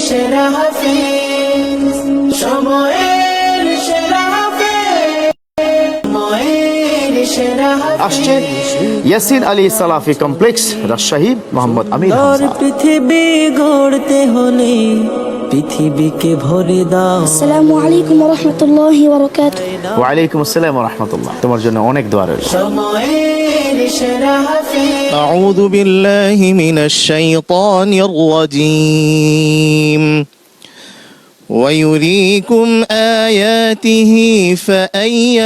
সেরা হাফেজ, সময়ের সেরা হাফেজ, সময়ের সেরা হাফেজ। আসছে ইয়াসিন আলী সালাফি কমপ্লেক্স, রাজশাহী, মোহাম্মদ আমির হামজা। পৃথিবী গড়তে হলে পৃথিবীকে ভরে দাও। আসসালামু আলাইকুম ওয়া রাহমাতুল্লাহি ওয়া বারাকাতুহু। ওয়া আলাইকুম আসসালাম ওয়া রাহমাতুল্লাহ। তোমার জন্য অনেক দোয়া রইল। সময়ের সেরা হাফেজ। أعوذ بالله من الشيطان الرجيم ويريكم آياته فأي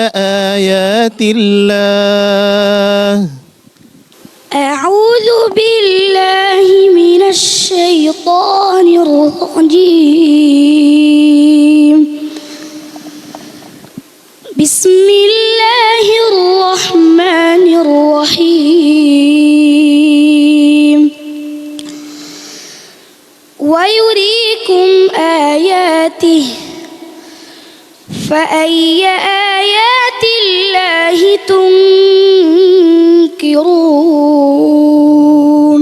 آيات الله أعوذ بالله من الشيطان الرجيم. بسم الله الرحمن الرحيم. ويريكم آياته فأي آيات الله تنكرون.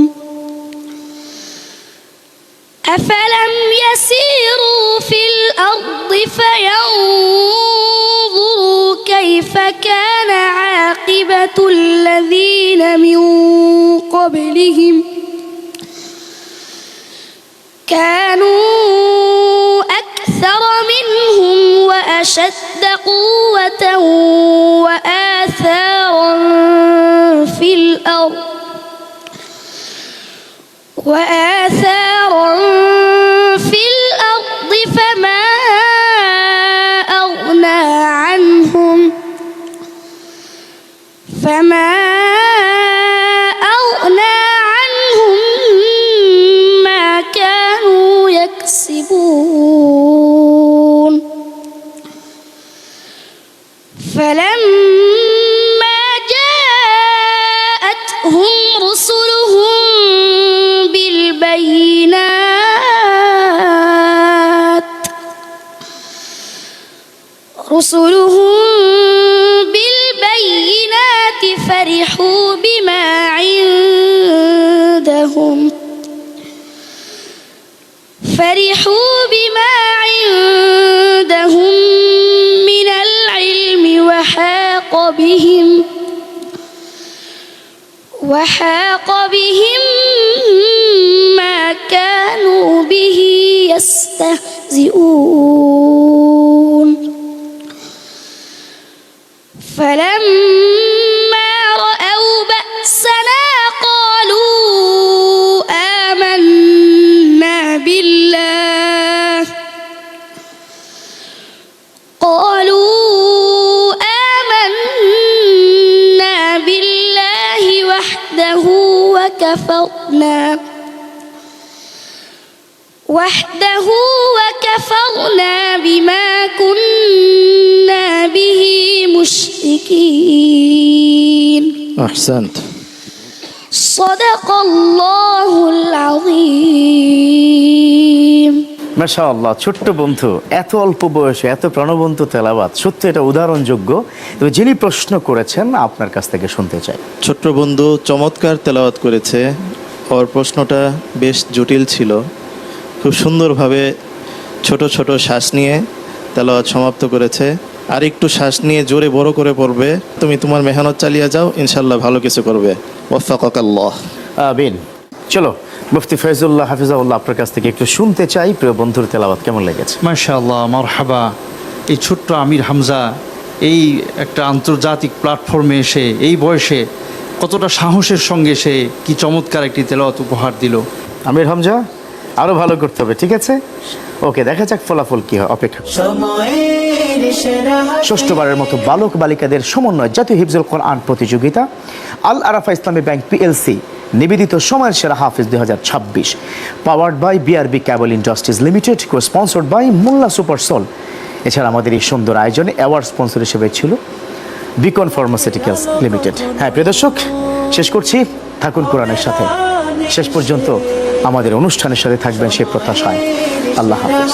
أفلم يسيروا في الأرض فينظروا كيف كان عاقبة الذين من قبلهم كانوا أكثر منهم وأشد قوة وآثارا في الأرض فما أغنى عنهم ما كانوا يكسبون. فلما جاءتهم رسلهم بالبينات فرحوا بما عندهم من العلم وحاق بهم ما كانوا به يستهزئون. فلما رأوا بأسنا قالوا آمنا بالله وحده وكفرنا بما كنا به مشركين. أحسنت. صدق الله العظيم. মাশাআল্লাহ, ছোট্ট বন্ধু, এত অল্প বয়সে এত প্রাণবন্ত তেলাওয়াত, সত্যি এটা উদাহরণযোগ্য। তো যিনি প্রশ্ন করেছেন আপনার কাছ থেকে শুনতে চাই। ছোট্ট বন্ধু চমৎকার তেলাওয়াত করেছে। ওর প্রশ্নটা বেশ জটিল ছিল। খুব সুন্দরভাবে ছোট ছোট শ্বাস নিয়ে তেলাওয়াত সমাপ্ত করেছে। আর একটু শ্বাস নিয়ে জোরে বড় করে পড়বে। তুমি তোমার মেহনত চালিয়ে যাও, ইনশাল্লাহ ভালো কিছু করবে। ওয়াফাকাকাল্লাহ। আমিন। চলো মুফতি ফয়জুল্লাহ হাফিজাহুল্লাহ আপনার কাছ থেকে একটু শুনতে চাই, প্রিয় বন্ধুর তেলাওয়াত কেমন লেগেছে? মাশাআল্লাহ, মারহাবা। এই ছোট্ট আমির হামজা এই একটা আন্তর্জাতিক প্ল্যাটফর্মে এসে এই বয়সে কতটা সাহসের সঙ্গে সে কি চমৎকার একটি তেলাওয়াত উপহার দিল। আমির হামজা, আরো ভালো করতে হবে, ঠিক আছে? ওকে, দেখা যাক ফলাফল কি হয়, অপেক্ষা। ষষ্ঠবারের মতো বালক বালিকাদের সমন্বয় জাতীয় হিফজুল কোরআন প্রতিযোগিতা আল আরাফা ইসলামী ব্যাংক পিএলসি নিবেদিত সময়ের সেরা হাফিজ 2026, powered by BRB cable industries limited, co sponsored by Molla super soul. এছাড়া আমাদের এই সুন্দর আয়োজনে অ্যাওয়ার্ড স্পন্সর হিসেবে ছিল বিকন ফার্মাসিউটিক্যালস লিমিটেড। হ্যাঁ প্রিয় দর্শক, শেষ করছি, থাকুন কোরআনের সাথে, শেষ পর্যন্ত আমাদের অনুষ্ঠানের সাথে থাকবেন সেই প্রত্যাশায়। আল্লাহ হাফেজ।